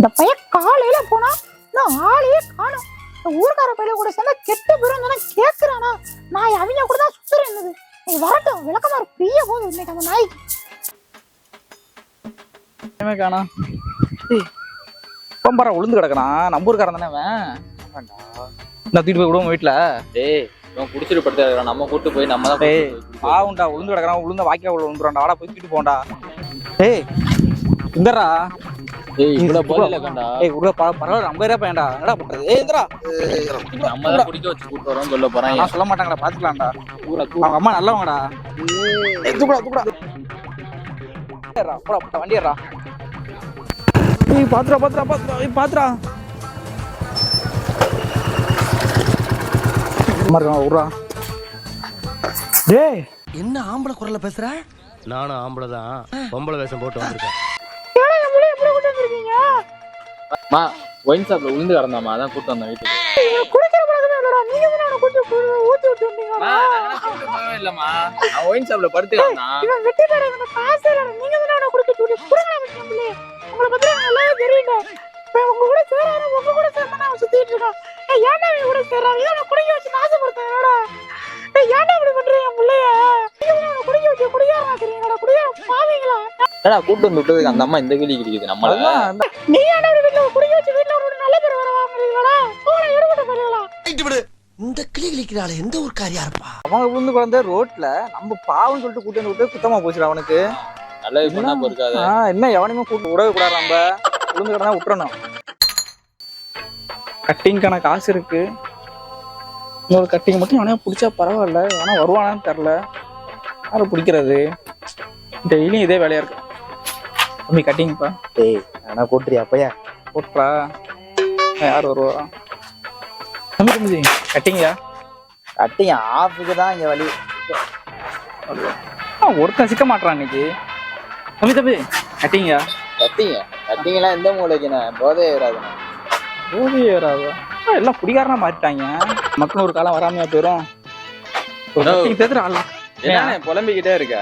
இந்த பையன் காலையில போனா இன்னும் ஆளையே காணும். இந்த ஊர்க்கார பையில கூட சேர்ந்தா கெட்டு போயிரும் கேக்குறானா? நான் அவங்க கூட தான் சுத்துறேன். என்னது நீ வரட்டும், விளக்கமாறு பெரிய போகுது இன்னைக்கு அந்த நாய்க்கு. காணா பம்பரா உளுந்து கிடக்கணா. நம்ம ஊருக்காரன் தானே அவன். நான் தூக்கிட்டு போய் விடுவோம் வீட்டுல. டேய் குடிச்சிட்டு படுத்த நம்ம கூட்டு போய் நம்ம தான் ஆவுண்டா உளுந்து கிடக்குறான். உளுந்த வாய்க்கா உள்ள வந்துடுறான்டா. வாடா போய் தூக்கிட்டு போண்டா. ஏய் இந்தரா. ஏய் இவ்வளவு போல கண்டா. ஏய் உள்ள பரவாயில்ல 50 ரூபாய் பையன்டா. என்னடா பண்றது? ஏய் இந்தரா நம்ம தான் குடிக்க வச்சு கூட்டு வரோம் சொல்ல போறேன். நான் சொல்ல மாட்டாங்கடா, பாத்துக்கலாம்டா. அவங்க அம்மா நல்லவங்கடா. ஏய் தூக்குடா ஏறா போடா வண்டி ஏறா. ஏய் பாத்துடா. ஏய் பாத்துடா உர்றா. டேய் என்ன ஆம்பளை குரல்ல பேசுற? நானும் ஆம்பளை தான், பொம்பளை வேஷம் போட்டு வந்திருக்கேன். மா ஒயின் ஷாப்ல உளுந்து கிடந்தாமா, அதான் கூட்டு வந்தேன் வீட்டுக்கு. இல்லம்மா அவன் ஒயின் ஷாப்ல படுத்து கிடந்தான். கூட்டு வந்து விட்டதுக்கு அந்த அம்மா இந்த கிளி கிளிக்குது நம்மள. இந்த கிளி கிளிக்கிறாள் எந்த ஒரு காரியா இருப்பா? அவங்க விழுந்து குழந்தை ரோட்ல நம்ம பாவம் சொல்லிட்டு கூட்டு வந்து விட்டு குத்தமா போச்சுடா அவனுக்கு. நல்லது பண்ணா பொறுக்காத. என்ன எவனையுமே கூட்டு விடவே கூடாது. நம்ம விழுந்து கிடந்தா விட்டுறணும். கட்டிங்கான காசு இருக்கு. இன்னொரு கட்டிங் மட்டும் எவனையும் பிடிச்சா பரவாயில்ல. ஆனா வருவானான்னு தெரில. யாரும் பிடிக்கிறது டெய்லியும் இதே வேலையா இருக்கு. தம்பி கட்டிங்ப்பா. டேய் ஆனா போட்டுறியா அப்பையா? போட்டுறா. யார் வருவா? தம்பி கட்டிங்கயா? கட்டிங்க ஆஃபுக்கு தான் இங்க வழி. ஒருத்தன் சிக்க மாட்டான் இன்னைக்கு. தம்பி கட்டிங்கயா? கட்டிங்கெல்லாம் எந்த மூளைக்குண்ணே? போதே ஏறாதுண்ணே. போதே ஏறாதா? எல்லாம் குடிகாரனா மாறிட்டாங்க. மக்கள் ஒரு காலம் வராமையா போயிரும். என்ன புலம்பிக்கிட்டே இருக்க?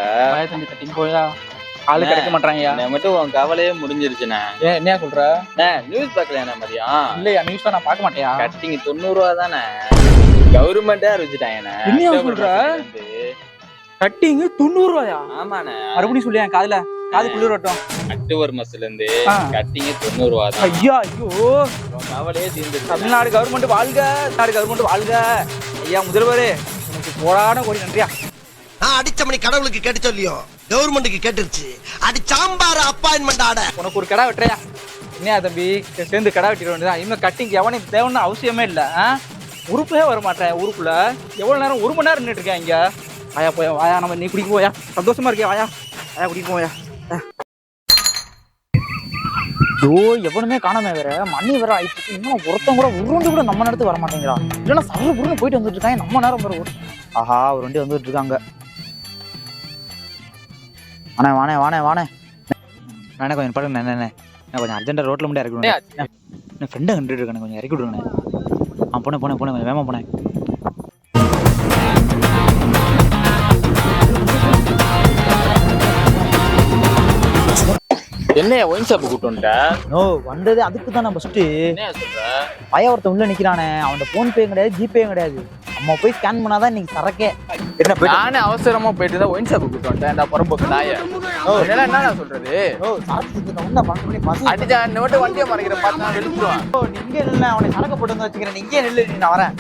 தம்பி கட்டிங் போயா ஆளு கிடைக்க மாட்டாங்கயா. மட்டும் உன் கவலையே முடிஞ்சிருச்சுண்ணே. என்ன சொல்ற? நியூஸ் பாக்கலையா மதியம்? இல்லையா நியூஸ் நான் பார்க்க மாட்டேயா. கட்டிங் 90 ரூபா தானே கவர்மெண்டே அறிவிச்சுட்டாங்க. என்ன சொல்ற? கட்டிங் 90 ரூபாயா? ஆமாண்ணே. மறுபடியும் சொல்லியா காதுல காது குளிரட்டும். அக்டோபர் மாசத்துல இருந்து கட்டிங் 90 ரூபா தான். ஐயா ஐயோ கவலையே தீர்ந்து. தமிழ்நாடு கவர்மெண்ட் வாழ்க. தமிழ்நாடு கவர்மெண்ட் வாழ்க. ஐயா முதல்வரே உனக்கு கோடான கோடி நன்றியா. நான் அடிச்ச மணி கடவுளுக்கு கேட்டு சொல்லியோ கவர்மெண்ட்டுக்கு கேட்டுருச்சு. அடி சாம்பார் அப்பாயின்மெண்ட் ஆட. உனக்கு ஒரு கடை வெட்டுறியா? என்னையா தம்பி சேர்ந்து கடை வெட்டிட வேண்டியதான். இனிமே கட்டிங் எவனையும் தேவைன்னு அவசியமே இல்லை. உறுப்பே வர மாட்டேன் ஊருக்குள்ள. எவ்வளவு நேரம் 1 மணி நேரம் நின்றுட்டு இருக்கேன் இங்க. வாயா போயா வாயா நம்ம நீ குடிக்க போயா. சந்தோஷமா இருக்கே வாயா வாயா குடிக்க போயா. ஐயோ எவனுமே காணாம வேற மண்ணி வேற ஆயிடுச்சு. இன்னும் ஒருத்தன் கூட உருண்டு கூட நம்ம நேரத்துக்கு வர மாட்டேங்கிறான். இல்லைன்னா சர்வ புருன்னு போயிட்டு வந்துட்டு இருக்காங்க. நம்ம நேரம் வேற ஆஹா ஒரு வண்டி வந்துட்டு இருக்காங்க. வானே நானே கொஞ்சம் பாருங்க. நான் கொஞ்சம் அர்ஜென்டா ரோட்ல மட்டும் இறக்கி விடுங்க. என் ஃப்ரெண்டை கண்டுட்டு இருக்கேன், கொஞ்சம் இறக்கி விடுங்க. போனேன் கொஞ்சம் வேகமா போனேன். என்ன ஒயின் ஷாப் கூட்டு வந்துட்ட? நோ வந்தது அதுக்கு தான். நான் ஃபர்ஸ்ட் என்ன சொல்ற? பையன் ஒருத்தன் உள்ள நிக்கிறானே, அவன் போன் பே கிடையாது ஜிபே கிடையாது. நம்ம போய் ஸ்கேன் பண்ணாதான் இன்னைக்கு சரக்கே. என்ன நானே அவசரமா போயிட்டு தான் ஒயின் ஷாப் கூட்டு வந்துட்டேன். புறம்போக்கு நாய என்ன சொல்றது? அடிச்சா நோட்டு வண்டியை மறைக்கிற பார்த்தா வெளிச்சுவான். நீங்க இல்ல அவனை சரக்கு போட்டு வந்து வச்சுக்கிறேன். நீங்க நெல்லு நான் வரேன்.